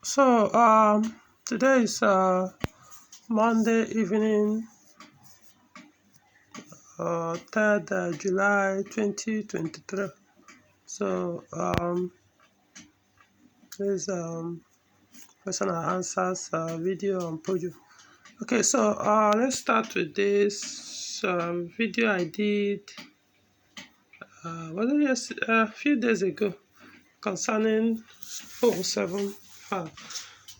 So today is Monday evening, 3rd July 2023. So this question and answers video on Peugeot. Okay, so let's start with this video I did a few days ago concerning 407 fan.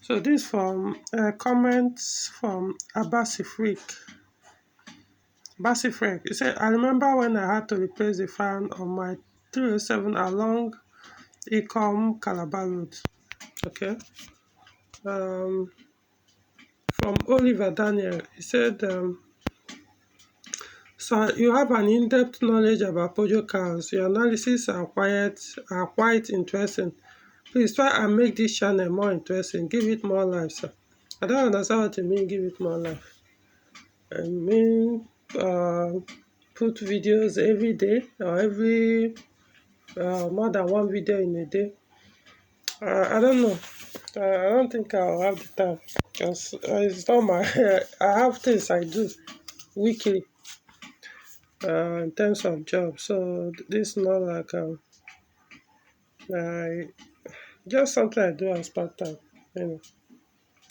So this from comments from Abasifrik. He said, I remember when I had to replace the fan on my 307 along Ecom Calabar Road. Okay. From Oliver Daniel, he said, so you have an in-depth knowledge about Peugeot cars. Your analysis are quite interesting. Please try and make this channel more interesting. Give it more life, sir. I don't understand what you mean, give it more life. I mean, put videos every day or every more than one video in a day. I don't know. I don't think I'll have the time because it's not my. I have things I do weekly in terms of job. So this is not like just something I do as part time. You know,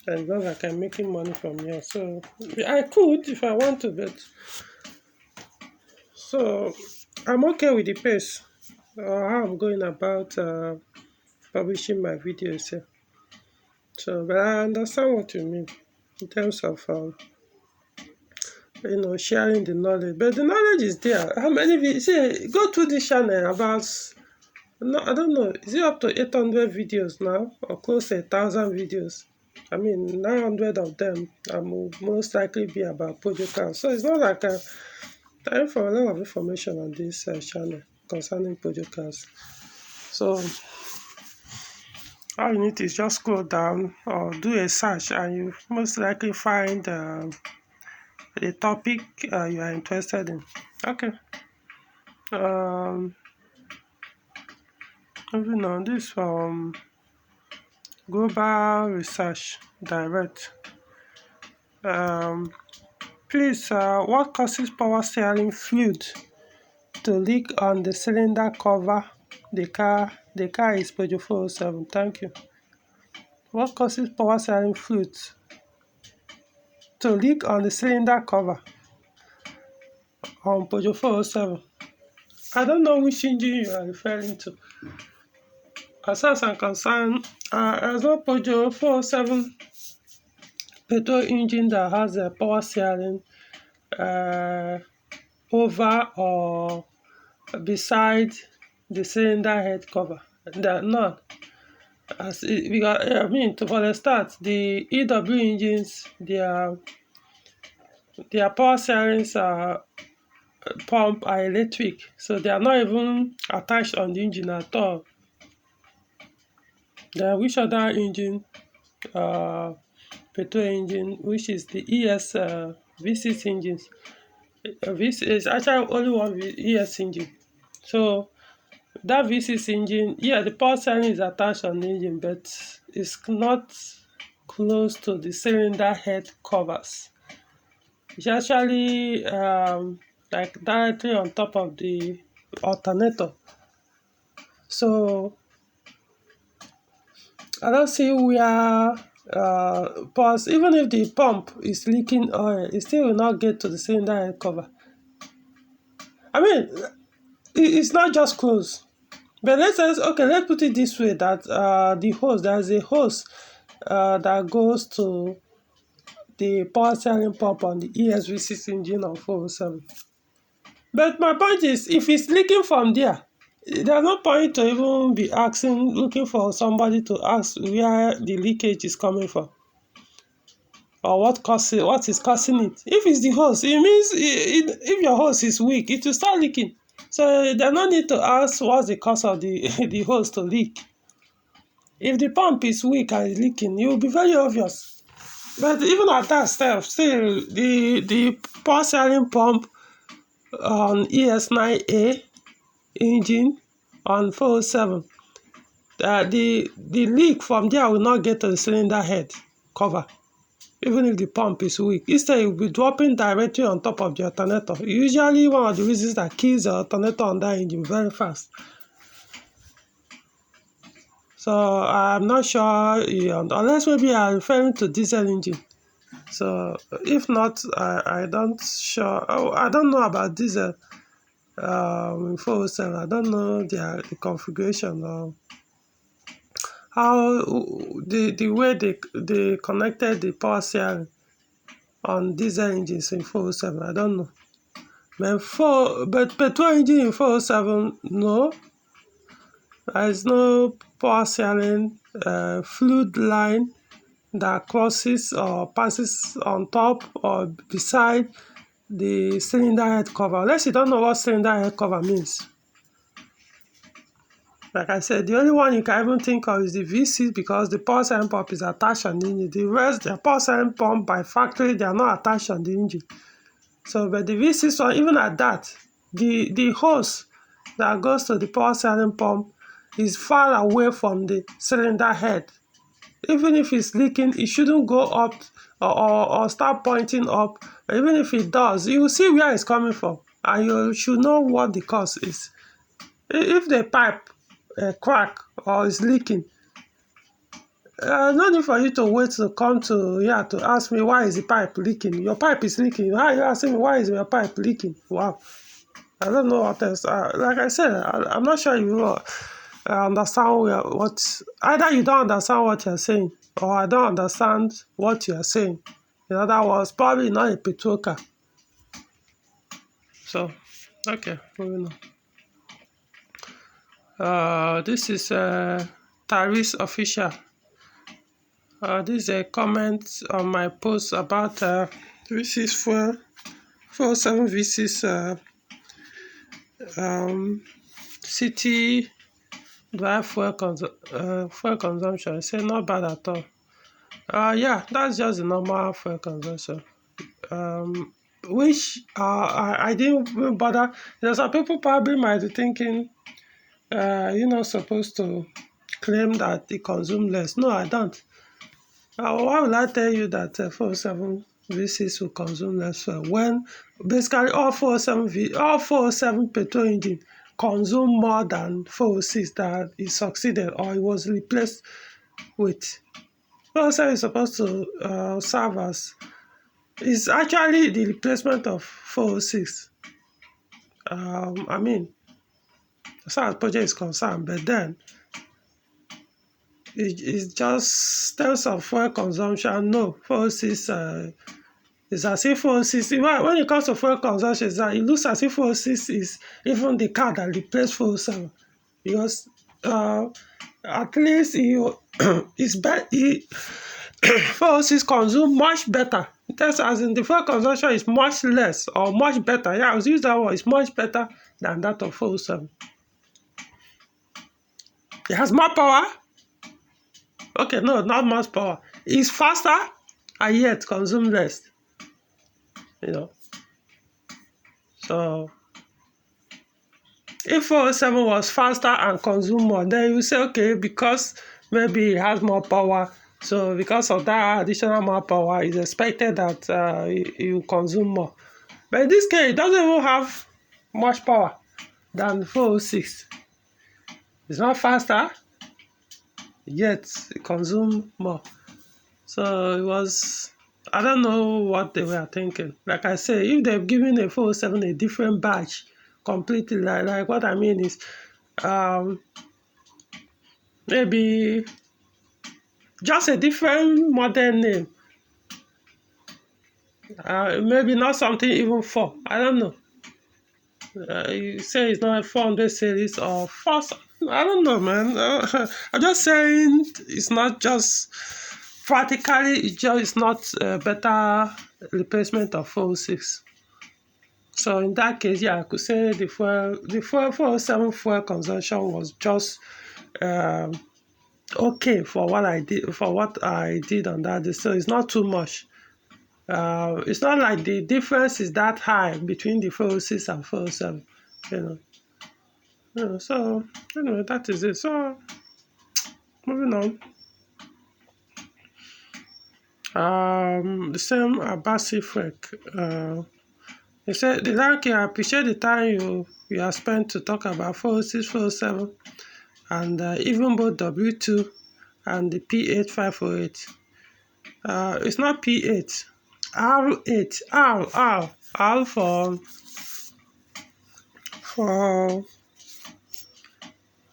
and it's not like I'm making money from here. So I could if I want to, but so I'm okay with the pace or how I'm going about publishing my videos here. So, but I understand what you mean in terms of sharing the knowledge. But the knowledge is there. How many videos? See, go to this channel about. No, I don't know. Is it up to 800 videos now, or close to 1,000 videos? I mean, 900 of them will most likely be about Peugeot cars. So it's not like time for a lot of information on this channel concerning Peugeot cars. So all you need is just scroll down or do a search, and you most likely find the topic you are interested in. Okay. Moving on, this from Global Research Direct. Please, what causes power steering fluid to leak on the cylinder cover? The car is Peugeot 407. Thank you. What causes power steering fluid to leak on the cylinder cover on Peugeot 407? I don't know which engine you are referring to. As far as I'm concerned, there's no Peugeot 407 petrol engine that has a power steering over or beside the cylinder head cover. None. For the start, the EW engines, their power steerings pump are electric, so they are not even attached on the engine at all. Then which other engine? Petrol engine, which is the ES V6 engines. This is actually only one ES engine. So that V6 engine, the power steering is attached on the engine, but it's not close to the cylinder head covers. It's actually like directly on top of the alternator. So I don't see where even if the pump is leaking oil, it still will not get to the cylinder head cover. I mean, it's not just close. But let's put it this way, that the hose, there's a hose that goes to the power steering pump on the ESV6 engine of 407. But my point is, if it's leaking from there, there's no point to even be looking for somebody to ask where the leakage is coming from or what is causing it. If it's the hose, it means if your hose is weak, it will start leaking. So there's no need to ask what's the cause of the hose to leak. If the pump is weak and is leaking, it will be very obvious. But even at that step, still the power steering pump on ES9A engine on 407, the leak from there will not get to the cylinder head cover, even if the pump is weak. Instead, it will be dropping directly on top of the alternator. Usually, one of the reasons that kills the alternator on that engine very fast. So I'm not sure, unless maybe you are referring to diesel engine. So if not, I don't sure. Oh, I don't know about diesel. 407. I don't know the configuration or how the way they connected the power steering on diesel engines in 407. I don't know. But petrol engine in 407, no. There is no power steering fluid line that crosses or passes on top or beside the cylinder head cover. Unless you don't know what cylinder head cover means. Like I said, the only one you can even think of is the V6, because the power steering pump is attached on the engine. The rest, the power steering pump by factory, they are not attached on the engine. So, but the V6 one, even at that, the hose that goes to the power steering pump is far away from the cylinder head. Even if it's leaking, it shouldn't go up or start pointing up. Even if it does, you will see where it's coming from, and you should know what the cause is. If the pipe crack or is leaking, no need for you to wait to come to here to ask me why is the pipe leaking. Your pipe is leaking. How are you asking me why is your pipe leaking? Wow, I don't know what else. Like I said, I'm not sure you understand what. Either you don't understand what you're saying, or I don't understand what you're saying. In other words, probably not a petrol car. So, okay, moving on. This is Taris Official. This is a comment on my post about V6 fuel, 407 V6 city drive fuel consumption. I say not bad at all. Yeah, that's just the normal fuel consumption. Which I didn't bother. There's some people probably might be thinking, you're not supposed to claim that they consume less. No, I don't. Why will I tell you that 407 V6 will consume less fuel when basically all 407 petrol engine consume more than 406 that it succeeded or it was replaced with? 407 is supposed to serve as, it's actually the replacement of 406. I mean, as far as project is concerned, but then it's just terms of fuel consumption. No, 406 is as if 406, when it comes to fuel consumption, it looks as if 406 is even the car that replaced 407, because at least it's better. 406 consume much better. That's as in the fuel consumption is much less or much better. Yeah, I was using that word. It's much better than that of 407. It has more power. Okay, no, not much power. It's faster and yet consume less. So if 407 was faster and consume more, then you say, okay, because maybe it has more power, so because of that additional more power, it's expected that it will consume more. But in this case, it doesn't even have much power than 406. It's not faster, yet it consumes more. So it was, I don't know what they were thinking. Like I say, if they've given a 407 a different badge completely, like what I mean is maybe just a different model name, maybe not something even 4, I don't know. You say it's not a 400 series or 4, I don't know, man. I'm just saying it's not just practically, it's not a better replacement of 406. So in that case, yeah, I could say the 407 fuel consumption was just okay for what I did on that day. So it's not too much. It's not like the difference is that high between the 406 and 407. So anyway, that is it. So moving on. The same Abasi Freck. He said, the Lanky, I appreciate the time you have spent to talk about 406, 407, and even both W2 and the P8508. It's not P8, R8, R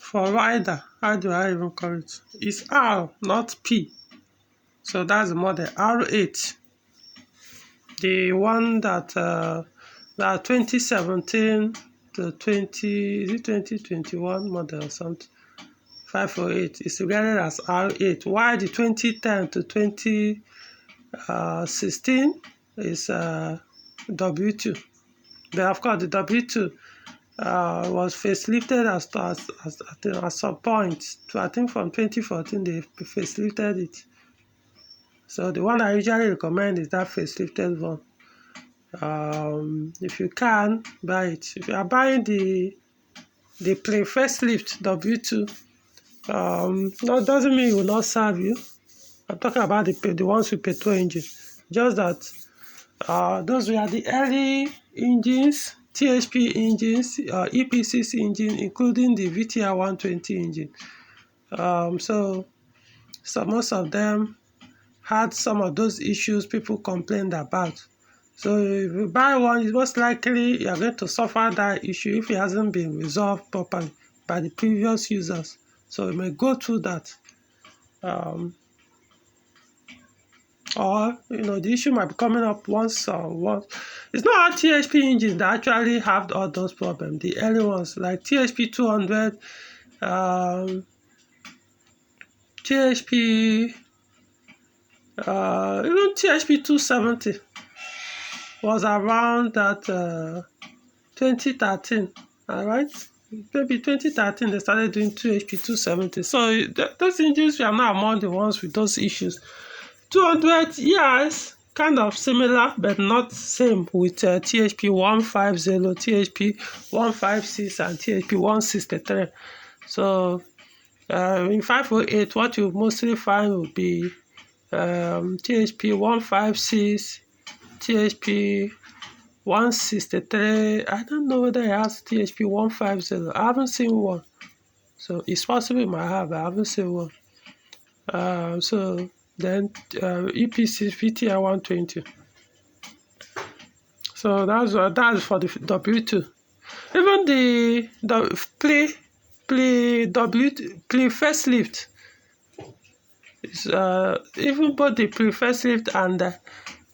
for rider. How do I even call it? It's R, not P. So that's the model R8. The one that 2017 to 2021 model or something. 508 is regarded as R8, while the 2010 to 2016 is W2. But of course, the W2 was facelifted at some point. So I think from 2014 they facelifted it. So the one I usually recommend is that facelifted one. If you can buy it, if you are buying the pre-facelift W2, that doesn't mean it will not serve you. I'm talking about the ones with petrol engine. Just that those were the early engines, THP engines, EP6 engine, including the VTR 120 engine. So most of them had some of those issues people complained about. So if you buy one, most likely you are going to suffer that issue if it hasn't been resolved properly by the previous users. So you may go through that. Or the issue might be coming up once. It's not all THP engines that actually have all those problems. The early ones like THP 200, THP, even THP 270 was around that 2013. All right, maybe 2013 they started doing THP 270. So those engines were not among the ones with those issues. 200, yes, kind of similar, but not same with THP 150, THP 156, and THP 163. So in 508, what you mostly find will be THP 156, THP 163. I don't know whether it has THP 150. I haven't seen one. So it's possible it might have, but I haven't seen one. So then EP6 VTR 120. So that's for the W2. Even the pre-facelift is even both the pre-facelift and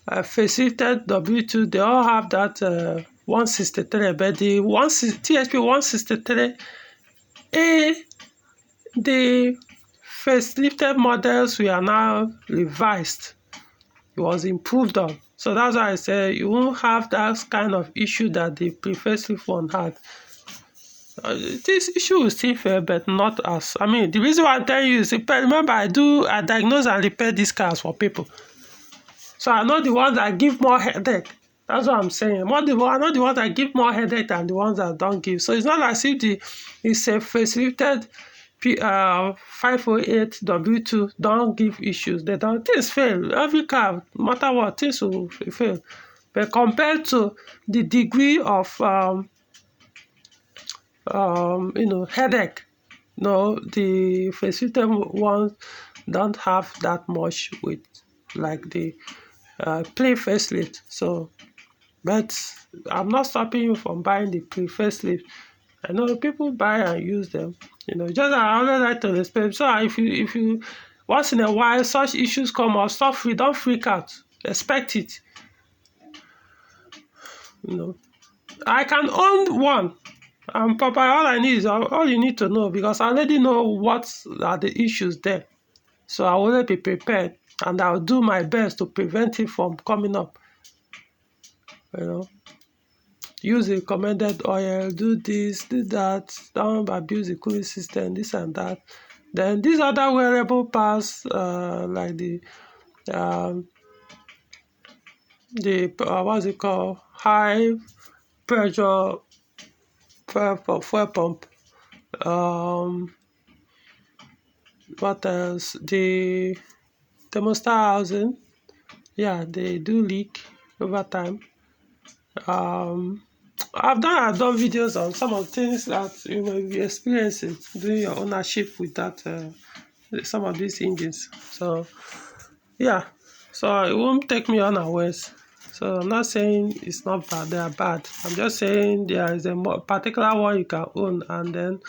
facelifted W2, they all have that 163, but the THP 163A, the facelifted models we are now revised. It was improved on. So that's why I say you won't have that kind of issue that the pre-facelift one had. This issue will still fail, but not as. I mean, the reason why I'm telling you is, remember, I diagnose and repair these cars for people. So I know the ones that give more headache. That's what I'm saying. I know the ones that give more headache than the ones that don't give. So it's not as if it's a facelifted 508 W2 don't give issues. They don't. Things fail. Every car, no matter what, things will fail. But compared to the degree of headache, no, the facelifted ones don't have that much with like the pre-facelift. So, but I'm not stopping you from buying the pre-facelift. I know people buy and use them. Just I always like to respect. So if you once in a while such issues come up, don't freak out. Expect it. I can own one. Papa, all you need to know, because I already know what are the issues there. So I will be prepared, and I'll do my best to prevent it from coming up. Use the recommended oil, do this, do that, don't abuse the cooling system, this and that. Then these other wearable parts, like the what's it called, high pressure fuel pump, What else? The thermostat housing, yeah, they do leak over time. I've done videos on some of the things that you may be experiencing during your ownership with that some of these engines. So yeah, so it won't take me unawares. So I'm not saying it's not bad, they are bad. I'm just saying there is a particular one you can own, and then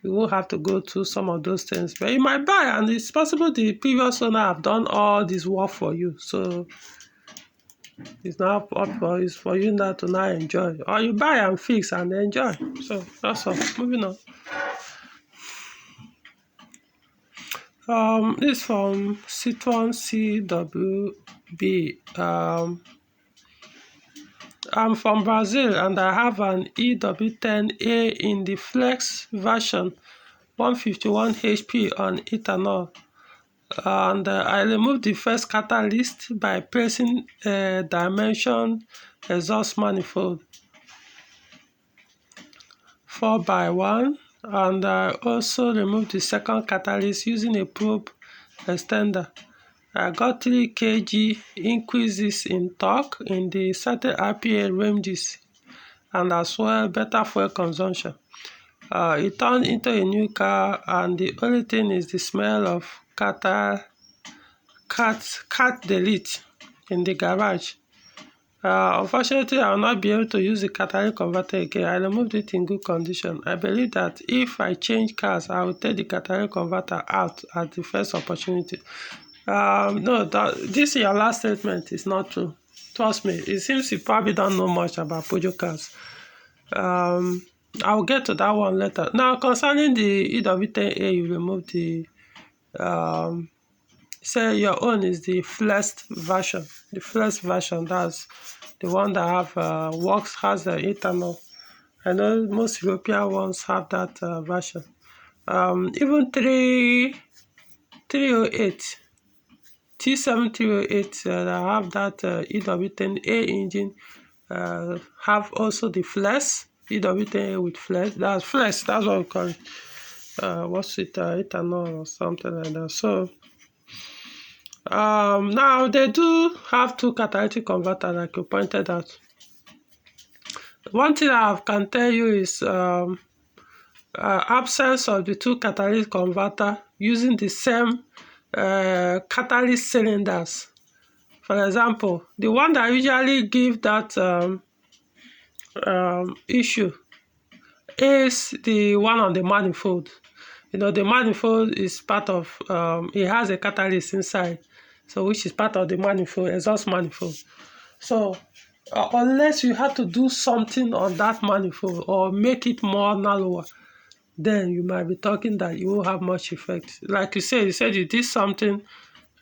you won't have to go through some of those things. But you might buy, and it's possible the previous owner have done all this work for you. So it's now up for it's for you now to now enjoy. Or you buy and fix and enjoy. So that's all. Moving on. This from Citron CWB. I'm from Brazil and I have an EW10A in the Flex version, 151 HP on ethanol. And I removed the first catalyst by pressing a dimension exhaust manifold 4x1, and I also removed the second catalyst using a probe extender. I got 3 kg increases in torque in the certain RPA ranges and as well better fuel consumption. It turned into a new car, and the only thing is the smell of cat delete in the garage. Unfortunately, I will not be able to use the catalytic converter again. I removed it in good condition. I believe that if I change cars, I will take the catalytic converter out at the first opportunity. No, this your last statement is not true. Trust me, it seems you probably don't know much about Peugeot cars. I'll get to that one later. Now, concerning the EW10A, you removed the say your own is the Flex version. The Flex version, that's the one that have has the ethanol. I know most European ones have that version. Even 308 T7308 that have that EW10A engine have also the Flex EW10A with Flex. That's what we call it. What's it? Ethanol or something like that. So now they do have 2 catalytic converters, like you pointed out. One thing I can tell you is absence of the 2 catalytic converter using the same catalyst cylinders. For example, the one that usually give that issue is the one on the manifold. You know, the manifold is part of it has a catalyst inside, so which is part of the manifold, exhaust manifold. So unless you have to do something on that manifold or make it more narrower, then you might be talking that you won't have much effect. Like you said you did something,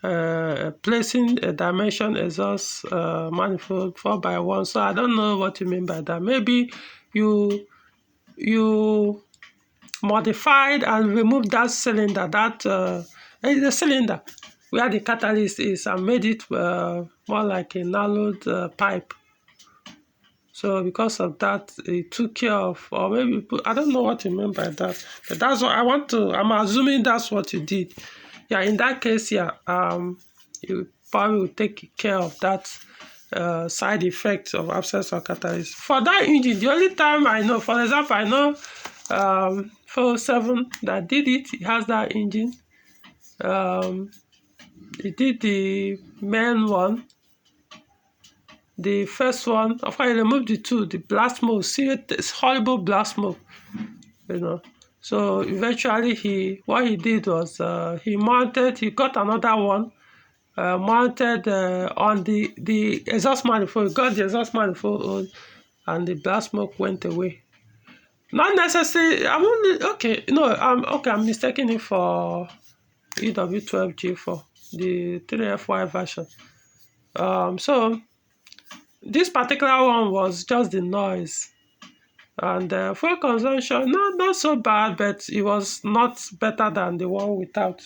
placing a dimension exhaust manifold 4x1. So I don't know what you mean by that. Maybe you modified and removed that cylinder, the cylinder where the catalyst is, and made it more like a narrowed pipe. So because of that, it took care of, or maybe I don't know what you mean by that, but that's what I'm assuming that's what you did. Yeah, in that case, yeah, you probably will take care of that side effect of absence of catalyst. For that engine, the only time I know, for example, I know 407 that did it, it has that engine. It did the main one. The first one, of course, I removed the 2, the blast mode. See, it's horrible blast mode, you know. So eventually, what he did was he got another one, mounted on the exhaust manifold. He got the exhaust manifold on, and the blast smoke went away. Not necessarily. I'm only okay. No, I'm mistaking it for EW12G4, the 3FY version. So this particular one was just the noise, and fuel consumption not so bad, but it was not better than the one without.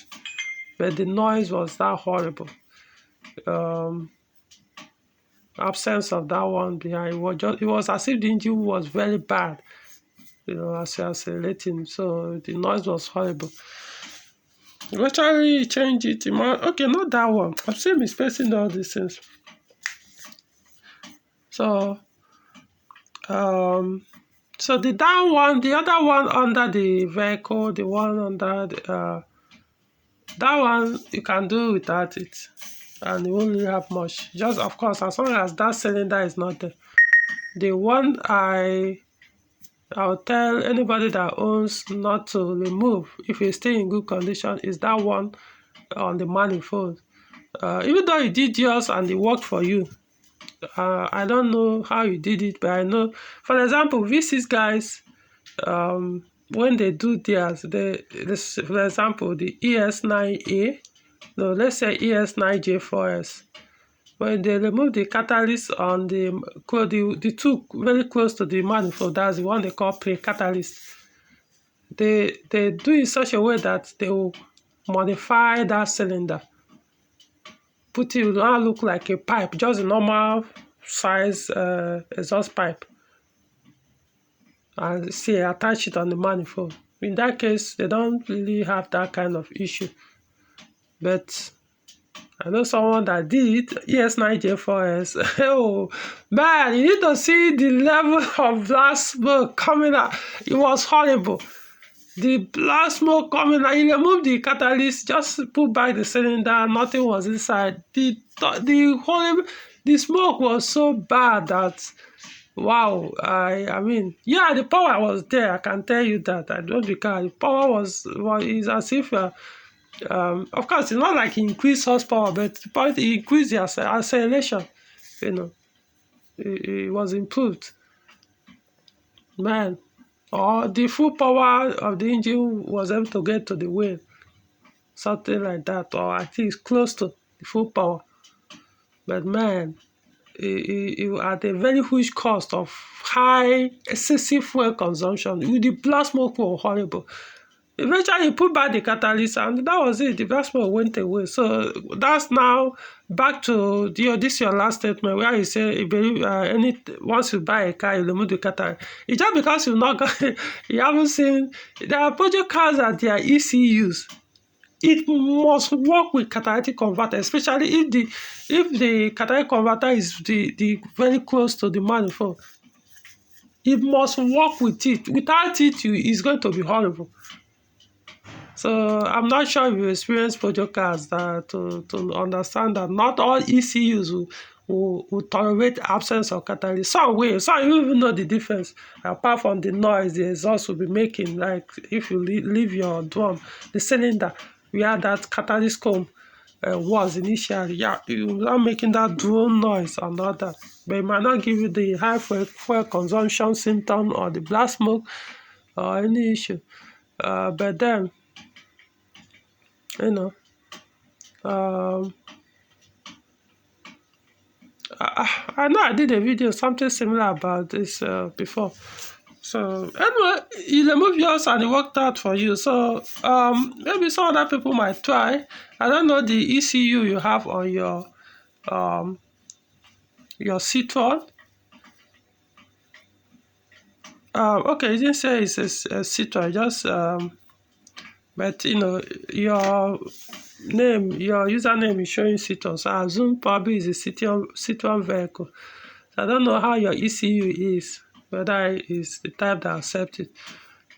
But the noise was that horrible. Absence of that one behind, it was as if the engine was very bad, you know, as you're accelerating. So the noise was horrible. Eventually change it. Okay, not that one. I'm still misplacing all these things. So so the down one, the other one under the vehicle, the one under the, that one you can do without it, and you won't really have much. Just of course, as long as that cylinder is not there. The one I'll tell anybody that owns not to remove if it's still in good condition is that one on the manifold. Even though you did yours and it worked for you, I don't know how you did it, but I know, for example, V6 guys, when they do theirs, for example, the ES9A, no, let's say ES9J4S, when they remove the catalyst on the two very close to the manifold, that's the one they call pre-catalyst, they do it such a way that they will modify that cylinder, put it now look like a pipe, just a normal size exhaust pipe, and see attach it on the manifold. In that case, they don't really have that kind of issue. But I know someone that did ES9J4S. Oh man, you need to see the level of black smoke coming out. It was horrible. The black smoke coming out. You remove the catalyst, just put back the cylinder, nothing was inside. The smoke was so bad that, wow. I mean, yeah, the power was there. I can tell you that. I don't recall. The power was is as if of course, it's not like increased horsepower, but it increased the acceleration. You know, it was improved. Man, or the full power of the engine was able to get to the wheel, something like that, or I think it's close to the full power. But man, it at a very huge cost of high excessive fuel consumption. With the black smoke was horrible. Eventually, you put back the catalyst, and that was it. The black smoke went away. So that's now back to this your last statement where you say once you buy a car, you remove the catalyst. It's just because you've not got, you haven't seen. There are Peugeot cars that they are ECUs. It must work with catalytic converter, especially if the catalytic converter is the very close to the manifold. It must work with it. Without it, it's going to be horrible. So I'm not sure if you experience Peugeot cars to understand that not all ECUs will tolerate absence of catalyst. Some will. Some you even know the difference. Apart from the noise the exhaust will be making, like if you leave your drum, the cylinder where that catalyst comb was initially, yeah, you're not making that drone noise and all that. But it might not give you the high fuel consumption symptom or the black smoke or any issue. But then, you know, I know I did a video something similar about this before. So anyway, you remove yours and it worked out for you. So maybe some other people might try. I don't know the ECU you have on your Citroen. Okay, you didn't say it's a Citroen, just but you know your username is showing Citroen, so I assume probably it's a Citroen vehicle. So I don't know how your ECU is, whether it's the type that accepts it.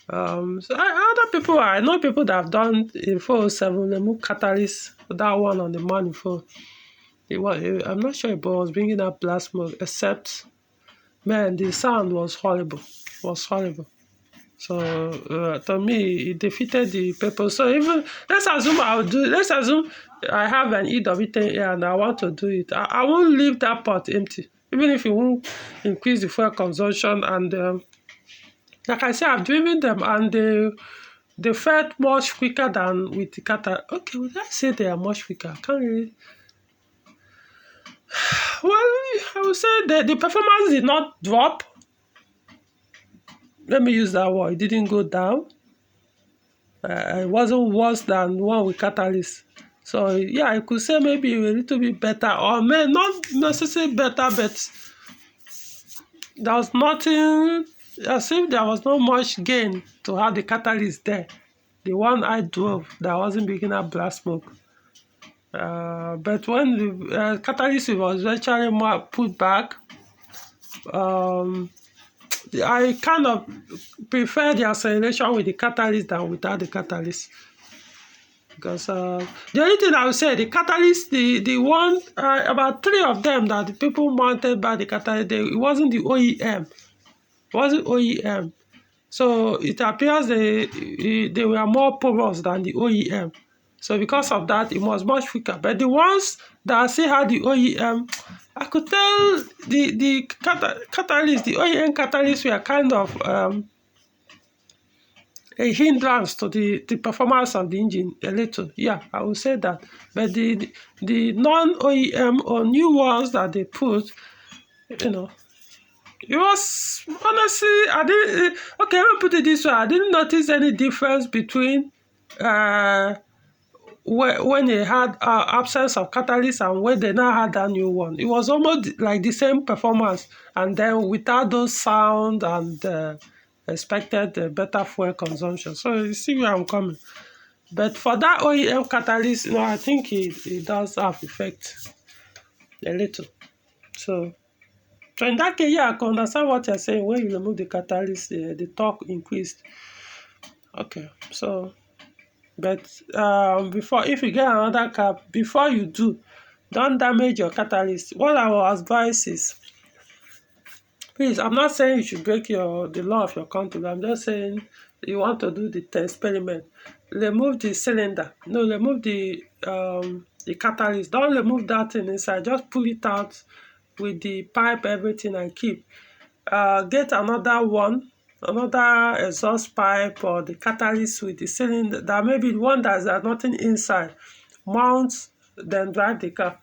So other people, I know people that have done in 407, they move catalyst, that one on the manifold. I'm not sure if it was bringing up black smoke, except, man, the sound was horrible. So to me, it defeated the purpose. So even let's assume I have an EW10A and I want to do it. I won't leave that pot empty, even if it won't increase the fuel consumption. And like I said, I've driven them and they felt much quicker than with the catalyst. Okay, would I say they are much quicker? I can't really. Well, I would say the performance did not drop. Let me use that word. It didn't go down. It wasn't worse than one with catalyst. So yeah, I could say maybe a little bit better, or may not necessarily better, but there was nothing, as if there was not much gain to have the catalyst there. the one I drove that wasn't big enough black smoke. But when the catalyst was eventually more put back, I kind of prefer the acceleration with the catalyst than without the catalyst. Because the only thing I would say, the catalyst, the one, about 3 of them that the people mounted by the catalyst, it wasn't the OEM. It wasn't OEM. So it appears they were more porous than the OEM. So because of that, it was much quicker. But the ones that still had the OEM, I could tell the catalyst, the OEM catalyst were kind of a hindrance to the performance of the engine a little. Yeah, I would say that. But the non-OEM or new ones that they put, it was honestly, I didn't. Okay, let me put it this way: I didn't notice any difference between when they had absence of catalyst and when they now had that new one. It was almost like the same performance, and then without those sound and expected better fuel consumption. So you see where I'm coming. But for that OEM catalyst, I think it does have effect a little. So in that case, yeah, I can understand what you're saying. When you remove the catalyst, the torque increased. Okay, so but before, if you get another car, before you do, don't damage your catalyst. What I will advise is, please, I'm not saying you should break the law of your country. I'm just saying you want to do the experiment. Remove the cylinder. No, remove the catalyst. Don't remove that thing inside. Just pull it out with the pipe, everything, and keep. Get another one, another exhaust pipe or the catalyst with the cylinder. That may be one that's nothing inside. Mount, then drive the car.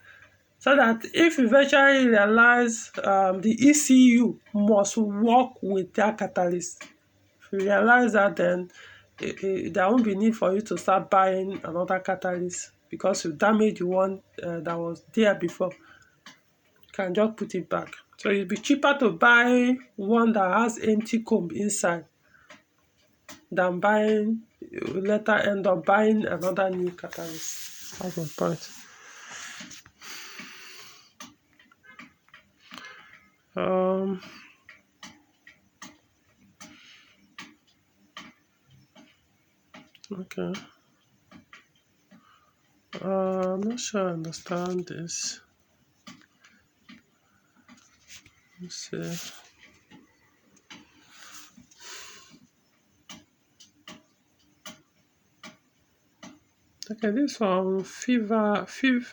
So that if you eventually realize the ECU must work with that catalyst, if you realize that, then there won't be need for you to start buying another catalyst because you damaged the one that was there before. You can just put it back. So it'll be cheaper to buy one that has empty comb inside than later end up buying another new catalyst. That's my point. Okay. I'm not sure I understand this. Let's see. Okay, this from Fav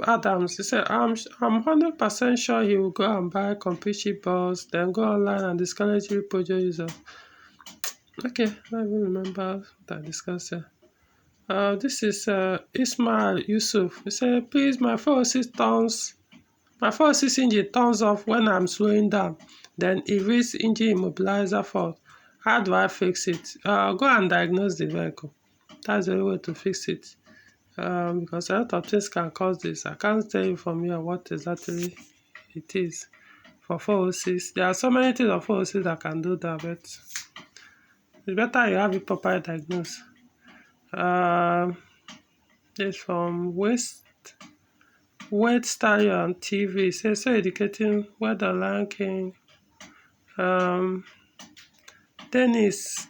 Adams. He said, I'm 100% sure he will go and buy complete cheap balls, then go online and discourage Peugeot users. Okay, I don't even remember what I discussed here. This is Ismail Yusuf. He said, please, my 406 engine turns off when I'm slowing down. Then it reads engine immobilizer fault. How do I fix it? Go and diagnose the vehicle. That's the only way to fix it. Because a lot of things can cause this. I can't tell you from here what exactly it is for 406. There are so many things on 406 that can do that, but it's better you have it properly diagnosed. It's from Wait Stallion TV. Says so educating weather ranking. Dennis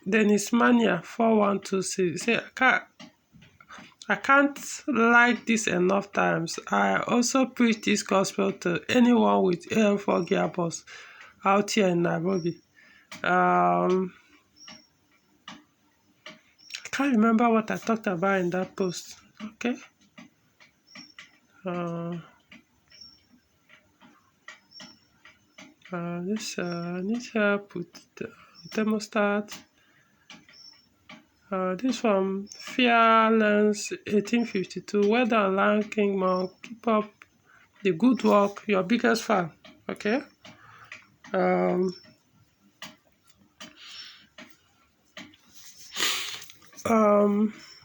Mania 4126. Say I can't like this enough times. I also preach this gospel to anyone with AM4 gearbox out here in Nairobi. I can't remember what I talked about in that post. Okay. This need help with the thermostat. This from Fearless 1852. Weather online King Monk. Keep up the good work. Your biggest fan. Okay.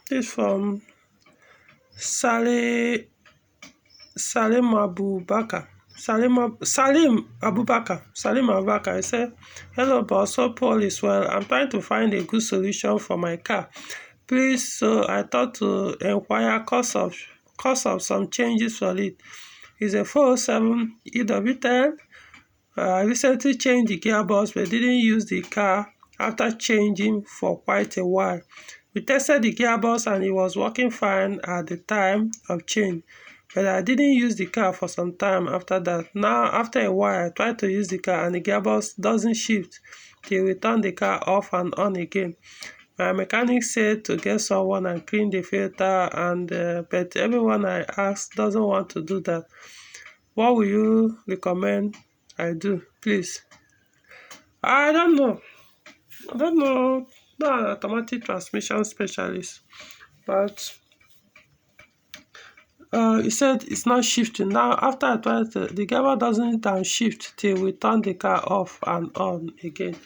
This from Salim Abu Bakar. Salim Abubakar. I said, hello boss, hope all is well. I'm trying to find a good solution for my car. Please, so I thought to inquire cost of some changes for it. It's a 407 EW10. I recently changed the gearbox but didn't use the car after changing for quite a while. We tested the gearbox and it was working fine at the time of change, but I didn't use the car for some time after that. Now, after a while, I tried to use the car and the gearbox doesn't shift till we turn the car off and on again. My mechanic said to get someone and clean the filter, but everyone I asked doesn't want to do that. What will you recommend I do, please? I don't know. Not an automatic transmission specialist, but he said it's not shifting. Now, after I tried the gearbox doesn't downshift till we turn the car off and on again.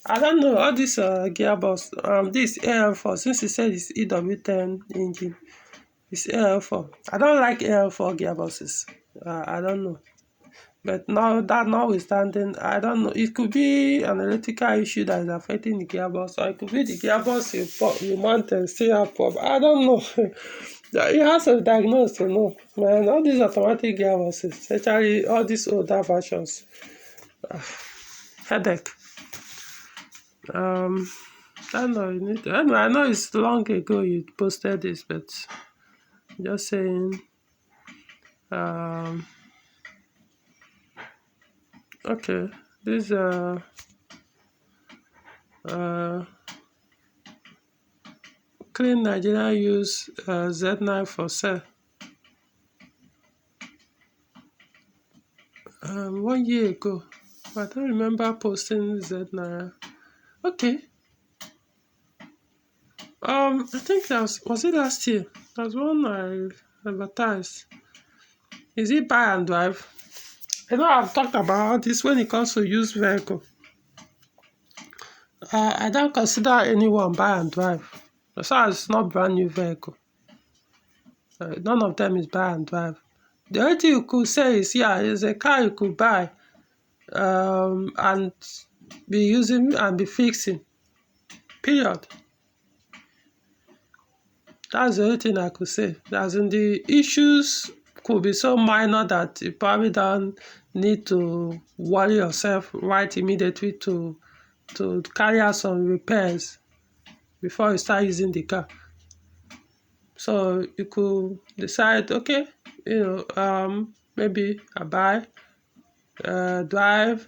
I don't know, all this gearbox, this AL4, since he said it's EW10 engine, it's AL4. I don't like AL4 gearboxes. I don't know. But now that notwithstanding, I don't know. It could be an electrical issue that is affecting the gearbox, or it could be the gearbox you mount and still have problem. I don't know. It has to diagnose to know. Man, all these automatic gearboxes, especially all these older versions, headache. I don't know. Anyway, I know it's long ago you posted this, but just saying. Okay, this Clean Nigeria use Z9 for sale. 1 year ago, I don't remember posting Z9. Okay. I think was it last year? That's one I advertised. Is it buy and drive? You know, I've talked about this when it comes to used vehicle. I don't consider anyone buy and drive. As far as it's not brand new vehicle. None of them is buy and drive. The only thing you could say is, yeah, it's a car you could buy and be using and be fixing. Period. That's the only thing I could say. As in, the issues could be so minor that you probably don't need to worry yourself right immediately to carry out some repairs before you start using the car. So you could decide, okay, maybe I buy, drive,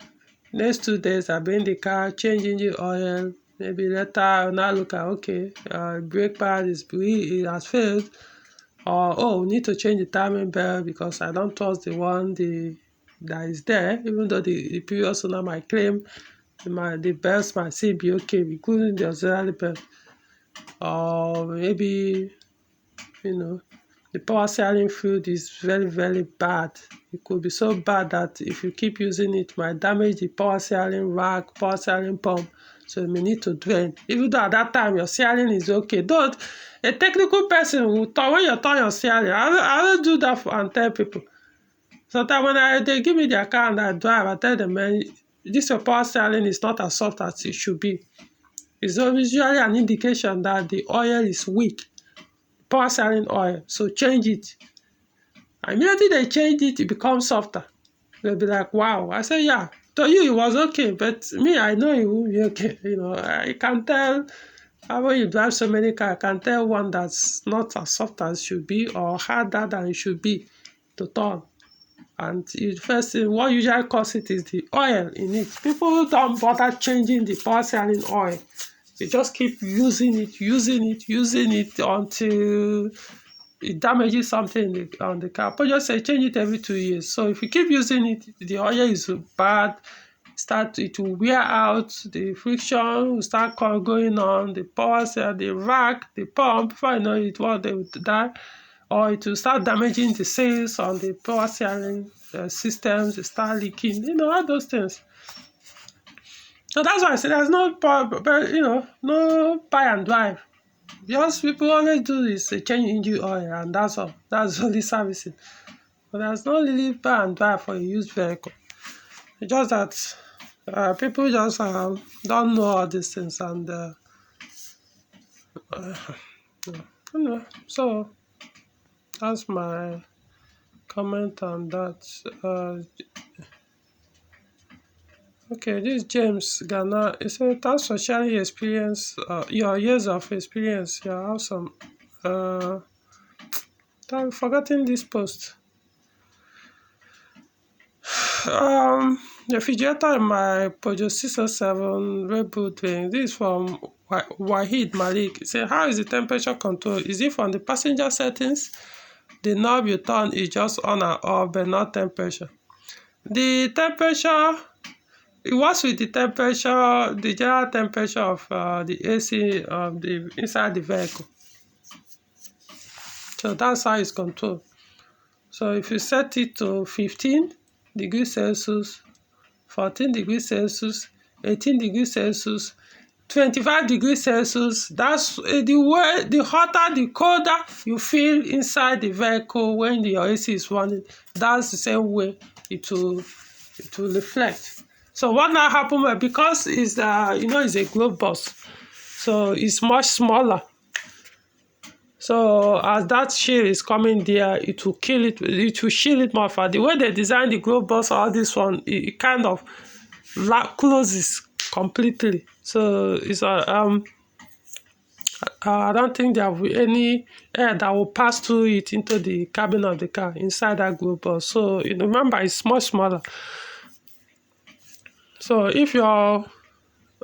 next 2 days I bring the car, change engine oil, maybe later I'll now look at, okay, brake pad it has failed, or we need to change the timing belt because I don't trust the one that is there, even though the previous owner might claim the belts might still be okay, including the auxiliary belt. Or maybe, the power steering fluid is very, very bad. It could be so bad that if you keep using it, might damage the power steering rack, power steering pump. So you may need to drain. Even though at that time your steering is okay. Though a technical person will turn, when you turn your steering, I don't do that and tell people. Sometimes when they give me their car and I drive, I tell them, man, this your power steering is not as soft as it should be. It's usually an indication that the oil is weak. Power steering oil, so change it. Immediately they change it, it becomes softer. They'll be like, wow. I say, yeah, to you it was okay, but me, I know it won't be okay. I can tell when you drive so many cars, I can tell one that's not as soft as it should be or harder than it should be to turn. And first thing, what usually causes it is the oil in it. People don't bother changing the power steering oil. They just keep using it until it damages something on the car. But just say change it every 2 years. So if you keep using it, the oil is bad. It will wear out. The friction will start going on. The power cell, the rack, the pump. Before you know it, they will die. Or it will start damaging the seals on the power steering systems. They start leaking. All those things. So that's why I say there's no buy and drive. Just people always do is change engine oil, and that's all. That's only servicing. But there's no really buy and buy for a used vehicle. It's just that people just don't know all these things, and you know. So that's my comment on that. Okay, this is James Ghana. He said, thanks for sharing your experience, your years of experience. You're awesome. I've forgotten this post. Refrigerator in my Peugeot 607 reboot thing. This is from Wahid Malik. He said, how is the temperature control? Is it from the passenger settings? The knob you turn is just on and off, but not temperature. The temperature, it was with the temperature, the general temperature of the AC of the inside the vehicle. So that's how it's controlled. So if you set it to 15 degrees Celsius, 14 degrees Celsius, 18 degrees Celsius, 25 degrees Celsius, that's the hotter, the colder you feel inside the vehicle when your AC is running. That's the same way it will reflect. So what now happen, because it's it's a globe bus, so it's much smaller. So as that shield is coming there, it will kill it. It will shield it more far. The way they design the globe bus, all this one, it kind of closes completely. So it's I don't think there will be any air that will pass through it into the cabin of the car inside that globe bus. So remember, it's much smaller. So if you're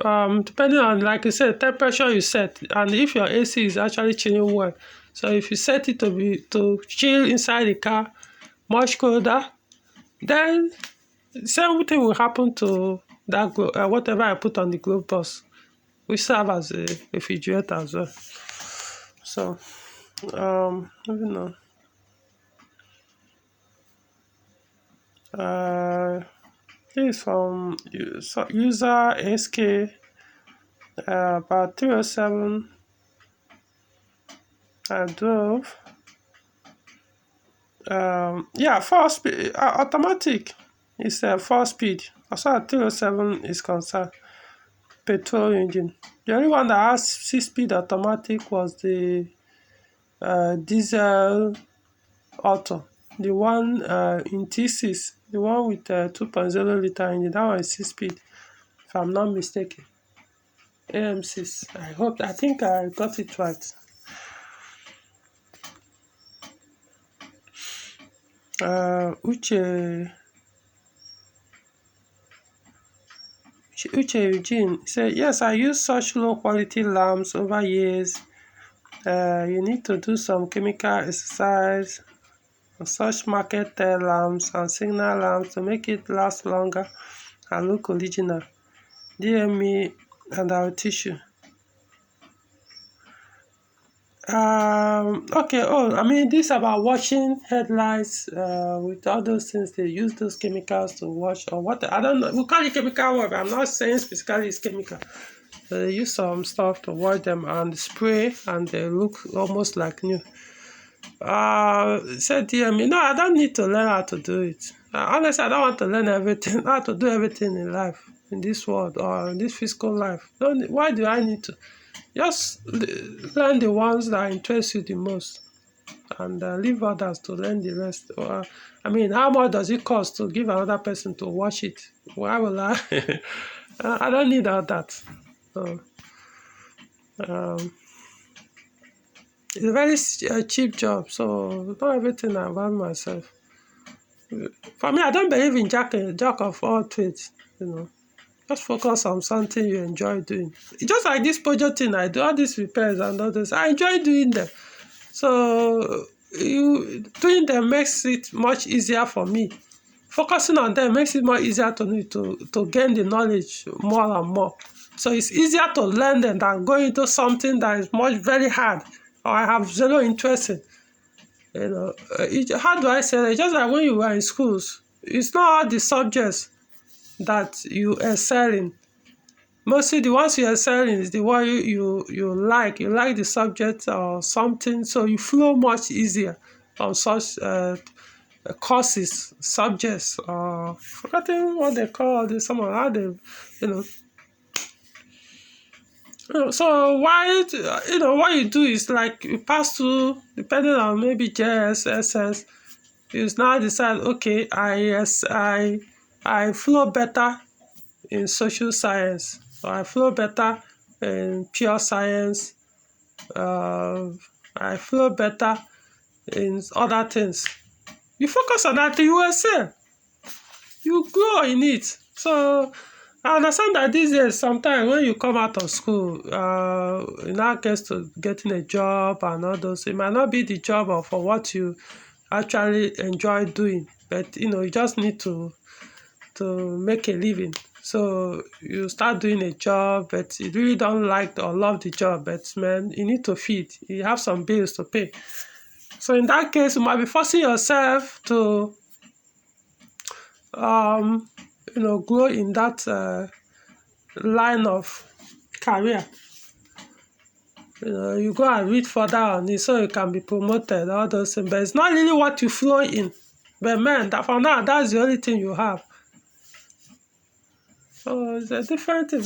depending on, like you said, temperature you set, and if your AC is actually chilling well, so if you set it to chill inside the car much colder, then same thing will happen to that whatever I put on the globe bus, which serve as a refrigerator as well. So moving on. This is from user SK about 307. I drove. 4-speed automatic. It's 4-speed. As far as 307 is concerned, petrol engine. The only one that has 6-speed automatic was the diesel auto. The one in T6, the one with 2.0 liter engine, that one is 6-speed, if I'm not mistaken. AM6. I think I got it right. Uche Eugene said, yes, I use such low quality lamps over years. You need to do some chemical exercise on such market tail lamps and signal lamps to make it last longer and look original. DM me and I'll teach you. Okay. This about washing headlights with all those things. They use those chemicals to wash, or what, I don't know. We call it chemical wash, but I'm not saying specifically it's chemical. So they use some stuff to wash them and spray, and they look almost like new. Said DM, I don't need to learn how to do it. Honestly, I don't want to learn everything, how to do everything in life, in this world or in this physical life. Why do I need to? Just learn the ones that interest you the most, and leave others to learn the rest. How much does it cost to give another person to watch it? Why will I? I don't need all that. So, it's a very cheap job, so not everything I want myself. For me, I don't believe in jack of all trades, Just focus on something you enjoy doing. Just like this Peugeot thing, I do all these repairs and others. I enjoy doing them. So doing them makes it much easier for me. Focusing on them makes it more easier to me to gain the knowledge more and more. So it's easier to learn them than going into something that is very hard or I have zero interest in. How do I say that? Just like when you were in schools, it's not all the subjects that you excel in. Mostly the ones you excel in is the one you like the subject or something, so you flow much easier on such courses, subjects, forgetting what they call this, someone how they, you know. So why, what you do is like you pass through, depending on maybe JS, SS, you now decide, okay, I flow better in social science, or I flow better in pure science, I flow better in other things. You focus on that, you will excel. You grow in it. So I understand that these days, sometimes when you come out of school, in that case to getting a job and all those, it might not be the job or for what you actually enjoy doing, but you just need to make a living. So you start doing a job, but you really don't like or love the job, but man, you need to feed. You have some bills to pay. So in that case, you might be forcing yourself to grow in that line of career. You go and read further on it so you can be promoted, all those things. But it's not really what you flow in. But man, that for now, that's the only thing you have. So it's a different thing.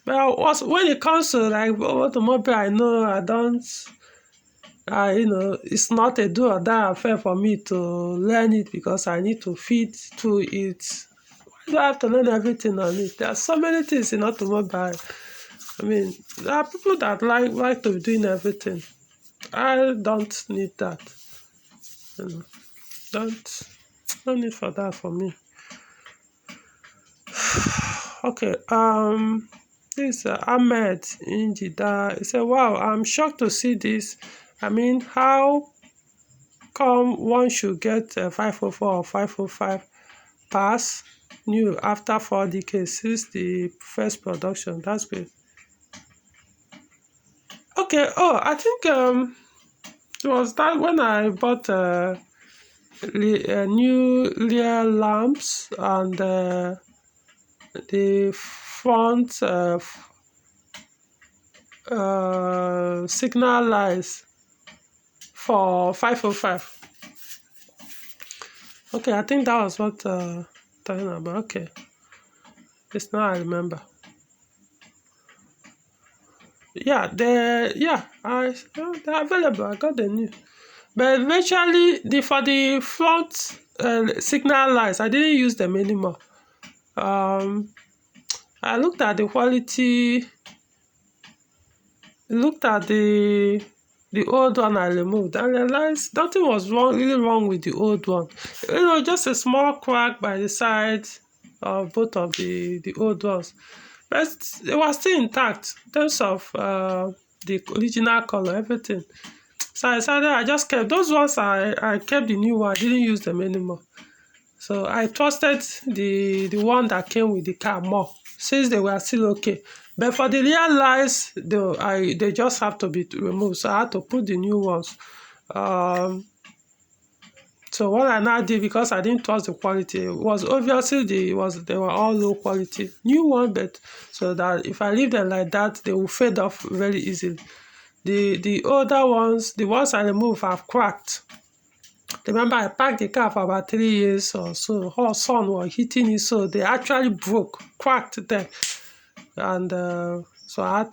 But when it comes to like automobile, I know it's not a do or die affair for me to learn it because I need to feed to it. Why do I have to learn everything on it? There are so many things in automobile. I mean, there are people that like to be doing everything. I don't need that. No need for that for me. Okay. This Ahmed Injida. He said, "Wow, I'm shocked to see this. I mean, how come one should get a 504 or 505 pass new after 4 decades since the first production? That's great." Okay. Oh, I think it was that when I bought new rear lamps and the front signal lights for 505. Okay, I think that was what talking about. Okay, it's now I remember. Yeah, they're available. I got the new, but eventually for the front signal lights, I didn't use them anymore. I looked at the quality. Looked at the old one I removed and realized nothing was really wrong with the old one. Just a small crack by the side of both of the old ones. But it was still intact in terms of the original color, everything. So I decided I just kept those ones. I kept the new one. I didn't use them anymore. So I trusted the one that came with the car more, since they were still okay. But for the real lights, they just have to be removed. So I had to put the new ones. So what I now did, because I didn't trust the quality, was obviously they were all low quality. New one, but so that if I leave them like that, they will fade off very easily. The older ones, the ones I removed, have cracked. Remember, I parked the car for about 3 years or so. Hot sun was hitting it, so they actually cracked there. And so I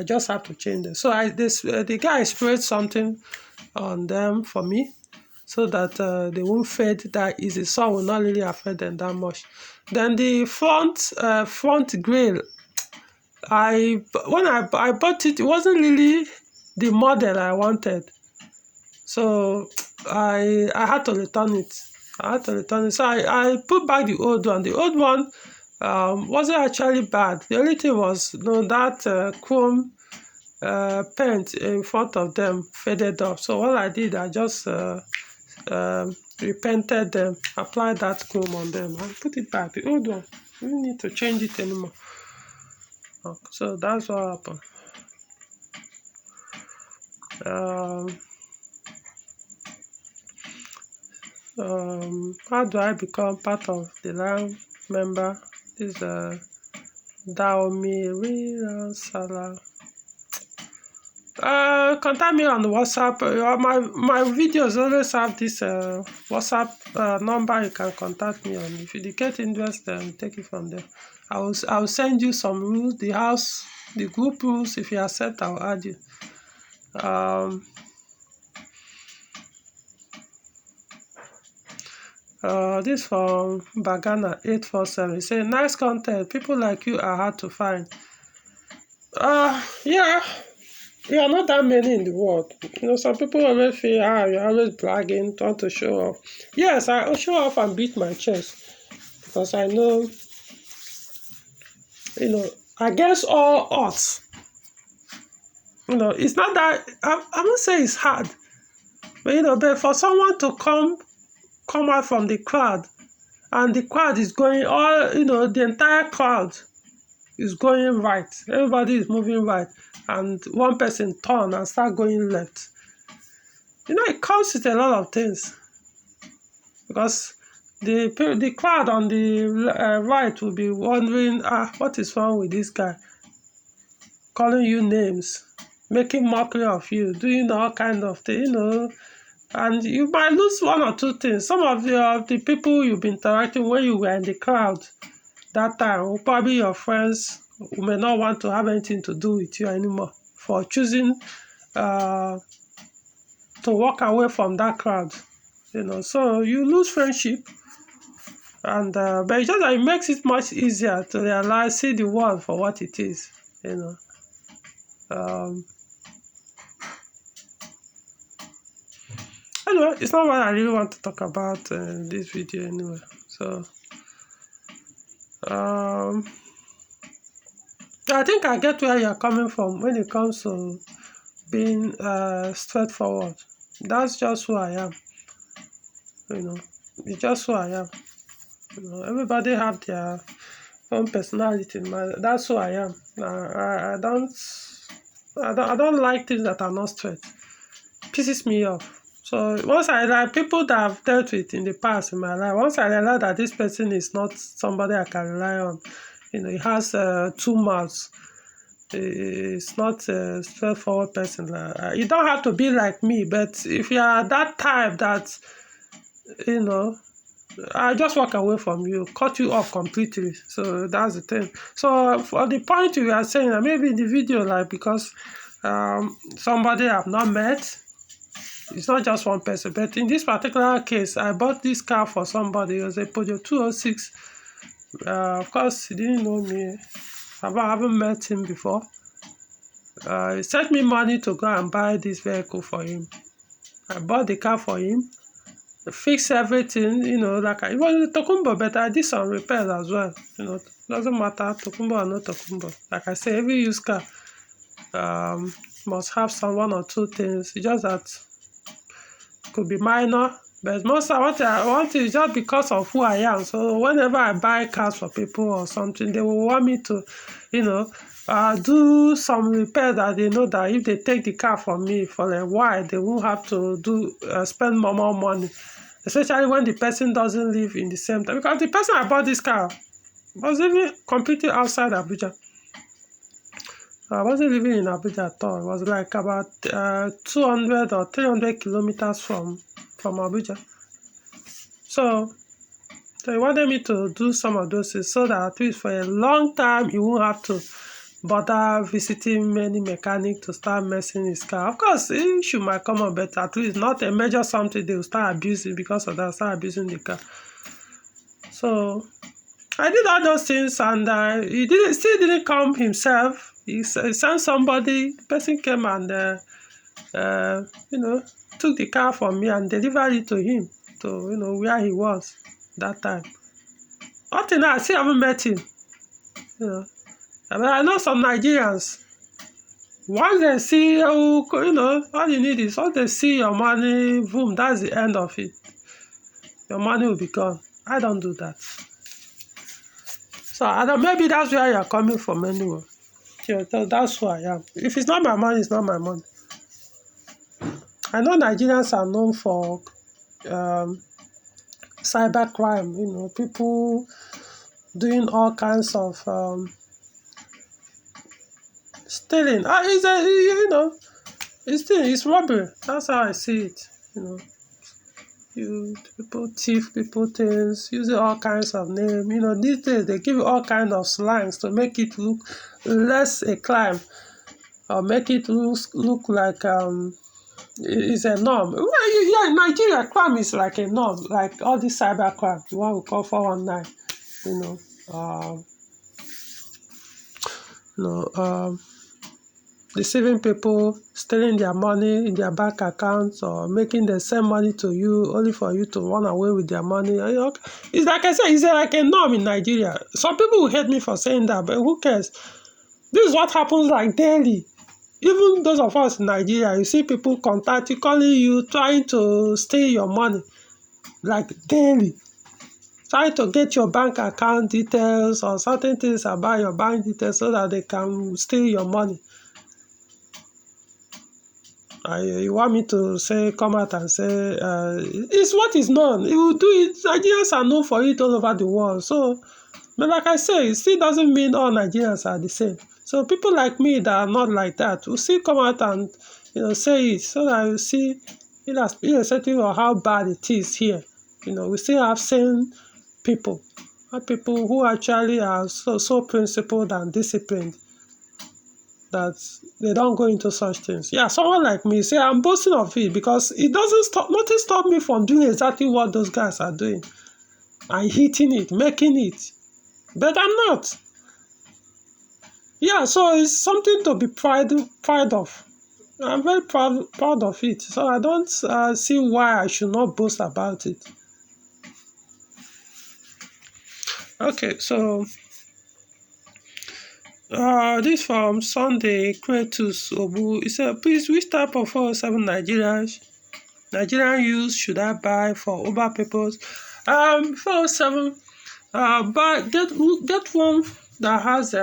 just have to change them. So the guy sprayed something on them for me, so that they won't fade that easy. Sun will not really affect them that much. Then the front grille, when I bought it, it wasn't really the model I wanted. So I had to return it. So I put back the old one. The old one wasn't actually bad. The only thing was that chrome paint in front of them faded off. So what I did, I just repainted them, applied that chrome on them, and put it back. The old one, we don't need to change it anymore. Okay, so that's what happened. How do I become part of the line member? This Daomi Salah. Contact me on WhatsApp. My videos always have this WhatsApp number you can contact me on. If you get interested, take it from there. I'll send you some rules, the group rules. If you accept, I'll add you. This from Bagana 847. Say nice content. People like you are hard to find. Yeah. We are not that many in the world. Some people always feel, you're always bragging, trying to show off. Yes, I show off and beat my chest because I know, against all odds, it's not that, I won't say it's hard, but for someone to come out from the crowd, and the crowd is going the entire crowd is going right. Everybody is moving right. And one person turn and start going left. It comes with a lot of things. Because the crowd on the right will be wondering, what is wrong with this guy? Calling you names, making mockery of you, doing all kind of things, And you might lose one or two things. Some of the people you've been interacting when you were in the crowd that time, probably your friends who may not want to have anything to do with you anymore for choosing to walk away from that crowd. So you lose friendship, and but it's just that it makes it much easier to realize, see the world for what it is. Anyway, it's not what I really want to talk about in this video anyway. So I think I get where you're coming from when it comes to being straightforward. That's just who I am. It's just who I am. Everybody have their own personality. That's who I am. I don't like things that are not straight. Pisses me off. So once I like people that I've dealt with in the past in my life, once I realize that this person is not somebody I can rely on, he has two mouths. It's not a straightforward person. You don't have to be like me, but if you are that type that, I just walk away from you, cut you off completely. So that's the thing. So for the point you are saying, maybe in the video, because somebody I've not met, it's not just one person, but in this particular case, I bought this car for somebody. It was a Peugeot 206. Of course, he didn't know me. I haven't met him before. He sent me money to go and buy this vehicle for him. I bought the car for him, fixed everything, it was a Tokumbo, but I did some repairs as well. Doesn't matter, Tokumbo or not Tokumbo. Like I say, every used car must have one or two things. It's just that could be minor, but most of what I want is just because of who I am. So whenever I buy cars for people or something, they will want me to, do some repair that they know that if they take the car from me for a while, they won't have to spend more money, especially when the person doesn't live in the same time. Because the person I bought this car was living completely outside Abuja. I wasn't living in Abuja at all. It was like about 200 or 300 kilometers from Abuja. So he wanted me to do some of those things so that at least for a long time he won't have to bother visiting many mechanics to start messing his car. Of course, issue might come up, but at least not a major something they will start abusing because of that, start abusing the car. So I did all those things, and he still didn't come himself. He sent somebody. The person came and took the car from me and delivered it to him to where he was that time. Up till now, I still haven't met him. I know some Nigerians. Once they see all you need is once they see your money, boom, that's the end of it. Your money will be gone. I don't do that. So maybe that's where you're coming from anyway. That's who I am. If it's not my money, it's not my money. I know Nigerians are known for cyber crime. People doing all kinds of stealing. It's robbery. That's how I see it. People thief people things using all kinds of names. These days they give you all kinds of slangs to make it look less a crime, or make it look like it's a norm. Well, yeah, in Nigeria, crime is like a norm, like all this cyber crime, the one we call 419. You know, um, you know, deceiving people, stealing their money in their bank accounts, or making them send money to you only for you to run away with their money. It's like I said, it's like a norm in Nigeria. Some people will hate me for saying that, but who cares? This is what happens like daily. Even those of us in Nigeria, you see people contact you, calling you, trying to steal your money, like daily. Trying to get your bank account details or certain things about your bank details so that they can steal your money. You want me to come out and say, it's what is known. You will do it. Nigerians are known for it all over the world. So, but like I say, it still doesn't mean all Nigerians are the same. So people like me that are not like that will still come out and say it, so that you see, irrespective of how bad it is here, we still have sane people, people who actually are so principled and disciplined, that they don't go into such things. Yeah, someone like me, say I'm boasting of it because it doesn't stop me from doing exactly what those guys are doing and hitting it, making it. But I'm not. Yeah, so it's something to be proud of. I'm very proud of it. So I don't see why I should not boast about it. Okay, so this from Sunday, Kretus Obu. He said, please, which type of 407 Nigerian use should I buy for Uber peoples? 407, get one that has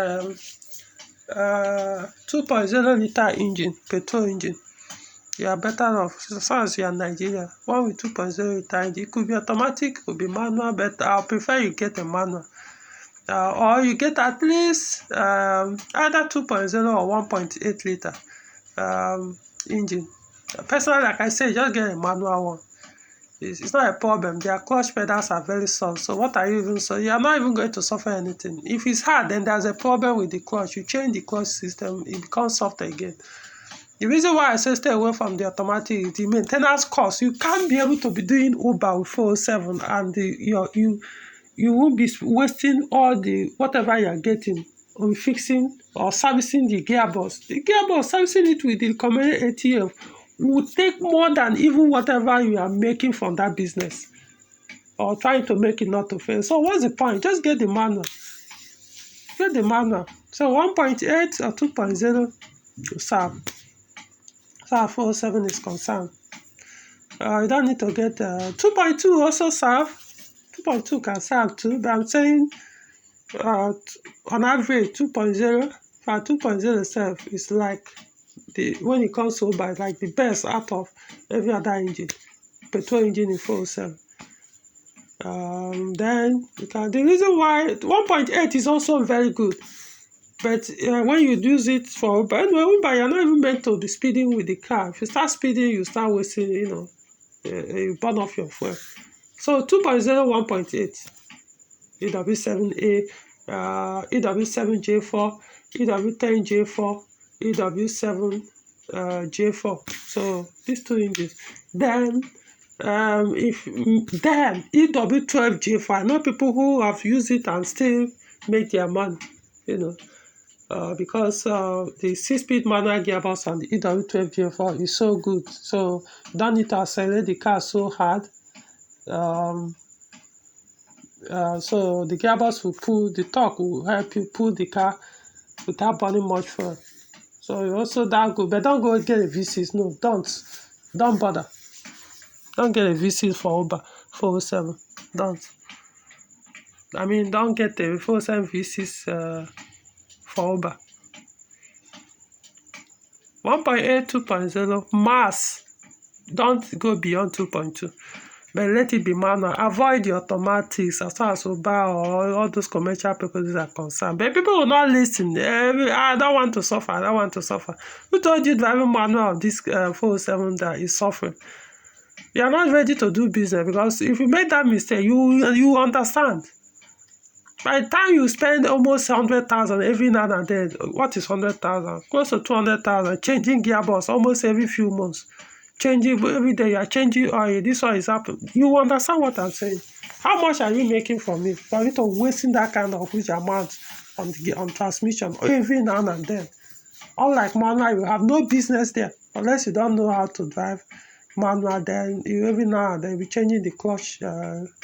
2.0 liter engine, petrol engine. You are better off, as far as you are in Nigeria. One with 2.0 liter engine. It could be automatic, it could be manual, but I'll prefer you get a manual. Or you get at least either 2.0 or 1.8 liter engine. Personally, like I say, just get a manual one. It's not a problem. Their clutch pedals are very soft. So what are you even so? You are not even going to suffer anything. If it's hard, then there's a problem with the clutch. You change the clutch system, it becomes soft again. The reason why I say stay away from the automatic is the maintenance cost. You can't be able to be doing Uber with 407 and you won't be wasting all the whatever you are getting on fixing or servicing the gearbox. The gearbox, servicing it with the recommended ATF would take more than even whatever you are making from that business or trying to make it not to fail. So what's the point? Just get the manual. Get the manual. So 1.8 or 2.0 to serve. So 407 is concerned. You don't need to get 2.2 also serve. 2.2 can serve too, but I'm saying on average 2.0 for 2.0 itself is like when it comes to Uber, like the best out of every other engine, petrol engine in 407. Then the reason why 1.8 is also very good, but when you use it for Uber, anyway, Uber, you're not even meant to be speeding with the car. If you start speeding, you start wasting, you burn off your fuel. So 2.0, 1.8, EW7A, EW7J4, EW10J4, EW7J4. So these two engines. Then EW12J4. I know people who have used it and still make their money, because the 6-speed manual gearbox on the EW12J4 is so good. So you don't need to accelerate the car so hard. So the gearbox will pull, the torque will help you pull the car without burning much fuel. So you're also that good, but don't go get a V6. No, don't bother. Don't get a V6 for Uber 407. Don't get a 407 V6 for Uber. 1.8, 2.0 mass. Don't go beyond 2.2. but let it be manual. Avoid the automatics as far as Uber or all those commercial purposes are concerned. But people will not listen. I don't want to suffer. I don't want to suffer. Who told you driving manual of this 407 that is suffering? You are not ready to do business, because if you make that mistake, you understand. By the time you spend almost 100,000 every now and then, what is 100,000? Close to 200,000, changing gearbox almost every few months. Changing every day, you are changing oil. This one is happening. You understand what I'm saying? How much are you making from it? For you to wasting that kind of huge amount on transmission every now and then. Unlike manual, you have no business there unless you don't know how to drive manual. Then you every now and then you'll be changing the clutch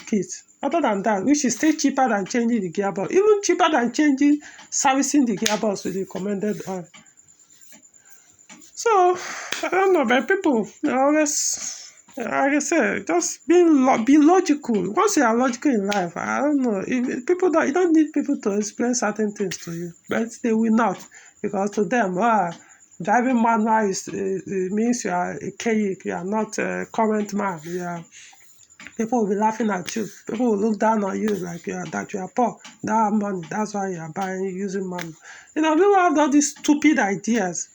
kit. Other than that, which is still cheaper than changing the gearbox, even cheaper than servicing the gearbox with the recommended oil. So I don't know, but people always, like I said, just be logical. Once you are logical in life, I don't know. If people don't, you don't need people to explain certain things to you, but they will not, because to them, driving manual it means you are a cake. You are not a current man. People will be laughing at you. People will look down on you like you are poor. That money, that's why you are buying using money. People have all these stupid ideas.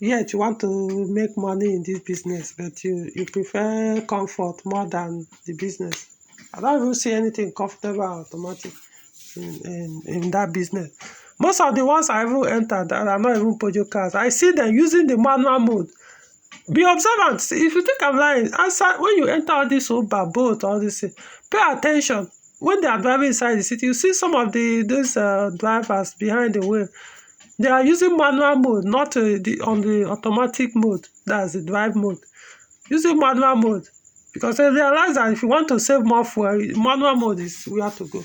Yet you want to make money in this business, but you prefer comfort more than the business. I don't even see anything comfortable or automatic in that business. Most of the ones I even entered that are not even Peugeot cars, I see them using the manual mode. Be observant. If you think I'm lying, when you enter all this Uber, boat, all this, pay attention. When they are driving inside the city, you see some of those drivers behind the wheel. They are using manual mode, not on the automatic mode. That's the drive mode. Using manual mode, because they realize that if you want to save more fuel, manual mode is where to go.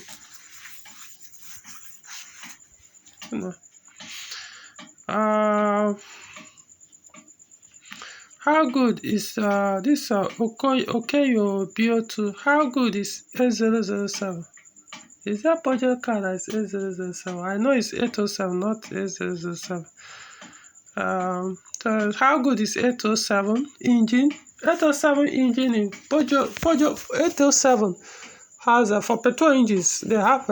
How good is this Okayo BO2? How good is 8007? Is that Peugeot car that is 8007? I know it's 807, not 8007. So how good is 807 engine? 807 engine in Peugeot 807 has for petrol engines. They have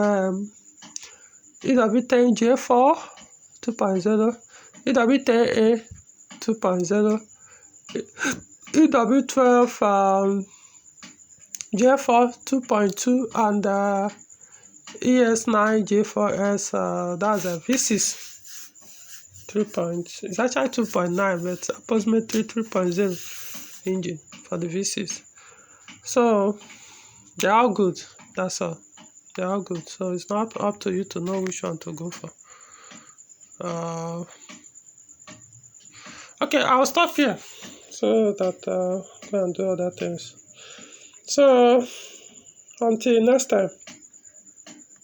EW10 J4 2.0, EW10A 2.0, EW12 J4 2.2, and ES9 J4S. That's a V6 3. It's actually 2.9, but approximately 3.0 engine for the V6. So they are good. That's all. They are good. So it's not up to you to know which one to go for. Okay, I'll stop here so that go and do other things. So until next time.